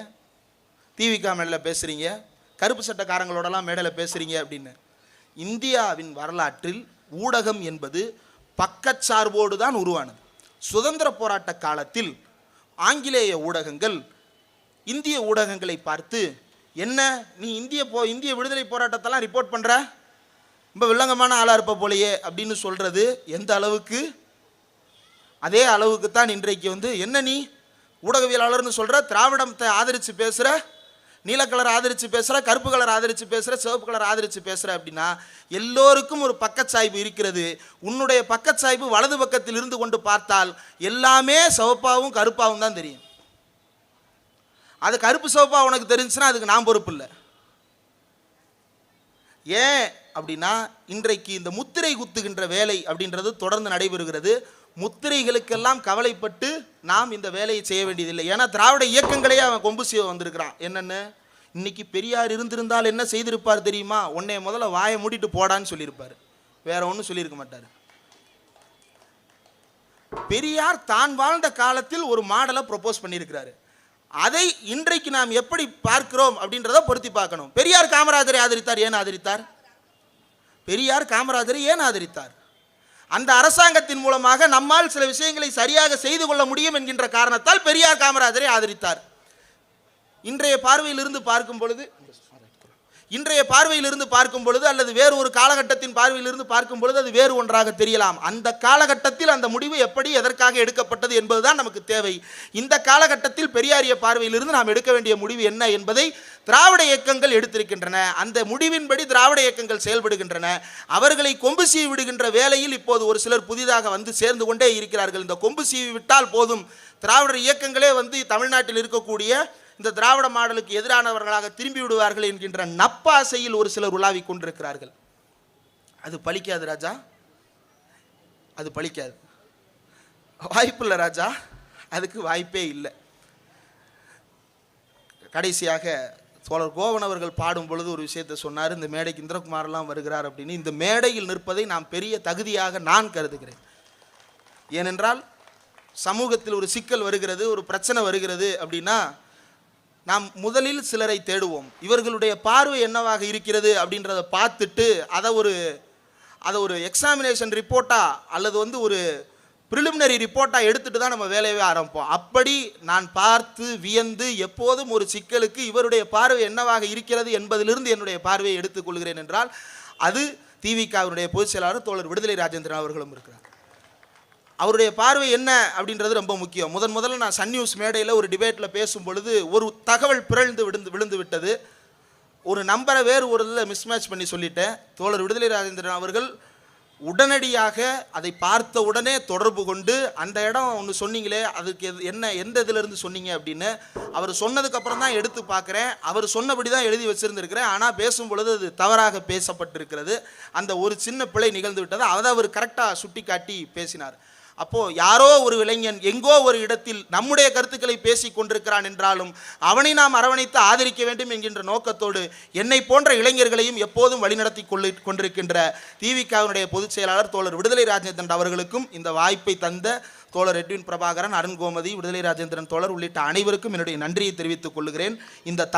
திவிக மேடையில் பேசுகிறீங்க, கருப்பு சட்டக்காரங்களோடலாம் மேடையில் பேசுகிறீங்க அப்படின்னு. இந்தியாவின் வரலாற்றில் ஊடகம் என்பது பக்கச்சார்போடு தான் உருவானது. சுதந்திர போராட்ட காலத்தில் ஆங்கிலேய ஊடகங்கள் இந்திய ஊடகங்களை பார்த்து, என்ன நீ இந்திய விடுதலை போராட்டத்தெல்லாம் ரிப்போர்ட் பண்ணுற, ரொம்ப வில்லங்கமான ஆளாக இருப்ப போலையே அப்படின்னு சொல்கிறது எந்த அளவுக்கு, அதே அளவுக்கு தான் இன்றைக்கு என்ன நீ ஊடகவியலாளர்னு சொல்கிற, திராவிடத்தை ஆதரித்து பேசுகிற, நீல கலர் ஆதரித்து பேசுகிற, கருப்பு கலர் ஆதரித்து பேசுகிற, சிவப்பு கலர் ஆதரித்து பேசுகிற அப்படின்னா எல்லோருக்கும் ஒரு பக்கச்சாய்வு இருக்கிறது. உன்னுடைய பக்கச்சாய்வு வலது பக்கத்தில் இருந்து கொண்டு பார்த்தால் எல்லாமே சிவப்பாகவும் கருப்பாகவும் தான் தெரியும். அது கருப்பு சிவப்பாக உனக்கு தெரிஞ்சுன்னா அதுக்கு நான் பொறுப்பு இல்லை. ஏன் அப்படின்னா இன்றைக்கு இந்த முத்திரை குத்துகின்ற வேலை அப்படின்றது தொடர்ந்து நடைபெறுகிறது. முத்திரைகளுக்கெல்லாம் கவலைப்பட்டு நாம் இந்த வேலையை செய்ய வேண்டியதில்லை. ஏன்னா திராவிட இயக்கங்களையே அவன் கொம்பு செய்ய வந்திருக்கிறான். என்னென்னு இன்னைக்கு பெரியார் இருந்திருந்தால் என்ன செய்திருப்பார் தெரியுமா, உன்னை முதல்ல வாயை மூடிட்டு போடான்னு சொல்லியிருப்பார், வேற ஒன்றும் சொல்லியிருக்க மாட்டார். பெரியார் தான் வாழ்ந்த காலத்தில் ஒரு மாடலை ப்ரொபோஸ் பண்ணியிருக்கிறாரு. அதை இன்றைக்கு நாம் எப்படி பார்க்கிறோம் அப்படின்றத பொருத்தி பார்க்கணும். பெரியார் காமராஜரை ஆதரித்தார். ஏன் ஆதரித்தார்? பெரியார் காமராஜரை ஏன் ஆதரித்தார்? அந்த அரசாங்கத்தின் மூலமாக நம்மால் சில விஷயங்களை சரியாக செய்து கொள்ள முடியும் என்கின்ற காரணத்தால் பெரியார் காமராஜரை ஆதரித்தார். இன்றைய பார்வையிலிருந்து பார்க்கும் பொழுது அல்லது வேறு ஒரு காலகட்டத்தின் பார்வையிலிருந்து பார்க்கும் பொழுது அது வேறு ஒன்றாக தெரியலாம். அந்த காலகட்டத்தில் அந்த முடிவு எப்படி எதற்காக எடுக்கப்பட்டது என்பதுதான் நமக்கு தேவை. இந்த காலகட்டத்தில் பெரியாரிய பார்வையிலிருந்து நாம் எடுக்க வேண்டிய முடிவு என்ன என்பதை திராவிட இயக்கங்கள் எடுத்திருக்கின்றன. அந்த முடிவின்படி திராவிட இயக்கங்கள் செயல்படுகின்றன. அவர்களை கொம்பு சீவி விடுகின்ற வேளையில் இப்போது ஒரு சிலர் புதிதாக வந்து சேர்ந்து கொண்டே இருக்கிறார்கள். இந்த கொம்பு சீவி விட்டால் போதும், திராவிட இயக்கங்களே தமிழ்நாட்டில் இருக்கக்கூடிய இந்த திராவிட மாடலுக்கு எதிரானவர்களாக திரும்பி விடுவார்கள் என்கின்ற நப்பாசையில் ஒரு சிலர் உலாவிக் கொண்டிருக்கிறார்கள். அது பலிக்காது ராஜா, அது பலிக்காது. வாய்ப்பு இல்லை ராஜா, அதுக்கு வாய்ப்பே இல்லை. கடைசியாக தோழர் கோவன் அவர்கள் பாடும் பொழுது ஒரு விஷயத்தை சொன்னார். இந்த மேடைக்கு இந்திரகுமாரெல்லாம் வருகிறார் அப்படின்னு. இந்த மேடையில் நிற்பதை நாம் பெரிய தகுதியாக நான் கருதுகிறேன். ஏனென்றால் சமூகத்தில் ஒரு சிக்கல் வருகிறது, ஒரு பிரச்சனை வருகிறது அப்படின்னா நாம் முதலில் சிலரை தேடுவோம். இவர்களுடைய பார்வை என்னவாக இருக்கிறது அப்படின்றத பார்த்துட்டு அதை ஒரு எக்ஸாமினேஷன் ரிப்போர்ட்டாக அல்லது ஒரு ப்ரிலிமினரி ரிப்போர்ட்டாக எடுத்துகிட்டு தான் நம்ம வேலையவே ஆரம்பிப்போம். அப்படி நான் பார்த்து வியந்து எப்போதும் ஒரு சிக்கலுக்கு இவருடைய பார்வை என்னவாக இருக்கிறது என்பதிலிருந்து என்னுடைய பார்வையை எடுத்துக்கொள்கிறேன் என்றால் அது திவிகவினுடைய பொதுச் செயலாளர் தோழர் விடுதலை ராஜேந்திரன் அவர்களும் இருக்கிறார். அவருடைய பார்வை என்ன அப்படின்றது ரொம்ப முக்கியம். முதல்ல நான் சன் நியூஸ் மேடையில் ஒரு டிபேட்டில் பேசும் பொழுது ஒரு தகவல் விழுந்து விட்டது. ஒரு நம்பரை வேறு ஒரு இதில் மிஸ்மேட்ச் பண்ணி சொல்லிட்டேன். தோழர் விடுதலை ராஜேந்திரன் அவர்கள் உடனடியாக அதை பார்த்த உடனே தொடர்பு கொண்டு, அந்த இடம் ஒன்று சொன்னீங்களே அதுக்கு எந்த இதிலிருந்து சொன்னீங்க அப்படின்னு அவர் சொன்னதுக்கப்புறம் தான் எடுத்து பார்க்குறேன். அவர் சொன்னபடி தான் எழுதி வச்சுருந்துருக்கிறேன். ஆனால் பேசும் பொழுது அது தவறாக பேசப்பட்டிருக்கிறது. அந்த ஒரு சின்ன பிழை நிகழ்ந்து விட்டது. அதை அவர் கரெக்டாக சுட்டி காட்டி பேசினார். அப்போது யாரோ ஒரு இளைஞன் எங்கோ ஒரு இடத்தில் நம்முடைய கருத்துக்களை பேசி கொண்டிருக்கிறான் என்றாலும் அவனை நாம் அரவணைத்து ஆதரிக்க வேண்டும் என்கின்ற நோக்கத்தோடு என்னை போன்ற இளைஞர்களையும் எப்போதும் வழிநடத்தி கொண்டிருக்கின்ற திவிகவினுடைய பொதுச் செயலாளர் தோழர் விடுதலை ராஜேந்திரன் அவர்களுக்கும் இந்த வாய்ப்பை தந்த தோழர் எட்வின் பிரபாகரன், அருண் கோமதி, விடுதலை ராஜேந்திரன் தோழர் உள்ளிட்ட அனைவருக்கும் என்னுடைய நன்றியை தெரிவித்துக் கொள்கிறேன். இந்த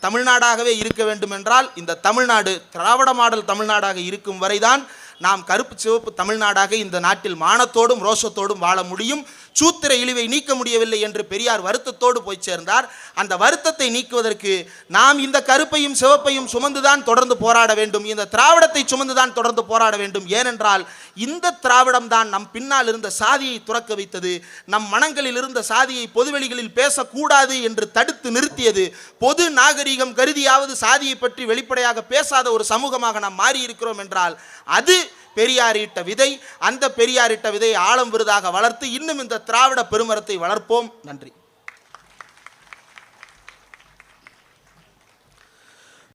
தமிழ்நாடாகவே இருக்க வேண்டும் என்றால் இந்த தமிழ்நாடு திராவிட மாடல் தமிழ்நாடாக இருக்கும் வரைதான் நாம் கருப்பு சிவப்பு தமிழ்நாடாக இந்த நாட்டில் மானத்தோடும் ரோஷத்தோடும் வாழ முடியும். சூத்திர இழிவை நீக்க முடியவில்லை என்று பெரியார் வருத்தத்தோடு போய் சேர்ந்தார். அந்த வருத்தத்தை நீக்குவதற்கு நாம் இந்த கருப்பையும் சிவப்பையும் சுமந்துதான் தொடர்ந்து போராட வேண்டும். இந்த திராவிடத்தை சுமந்துதான் தொடர்ந்து போராட வேண்டும். ஏனென்றால் இந்த திராவிடம் தான் நம் பின்னால் இருந்த சாதியை துறக்க வைத்தது. நம் மனங்களில் இருந்த சாதியை பொதுவெளிகளில் பேசக்கூடாது என்று தடுத்து நிறுத்தியது. பொது நாகரிகம் கருதியாவது சாதியை பற்றி வெளிப்படையாக பேசாத ஒரு சமூகமாக நாம் மாறி இருக்கிறோம் என்றால் அது பெரியாரிட்ட விதை. அந்த பெரியாரிட்ட விதை ஆழம் விருதாக வளர்த்து இன்னும் இந்த திராவிட பெருமரத்தை வளர்ப்போம். நன்றி.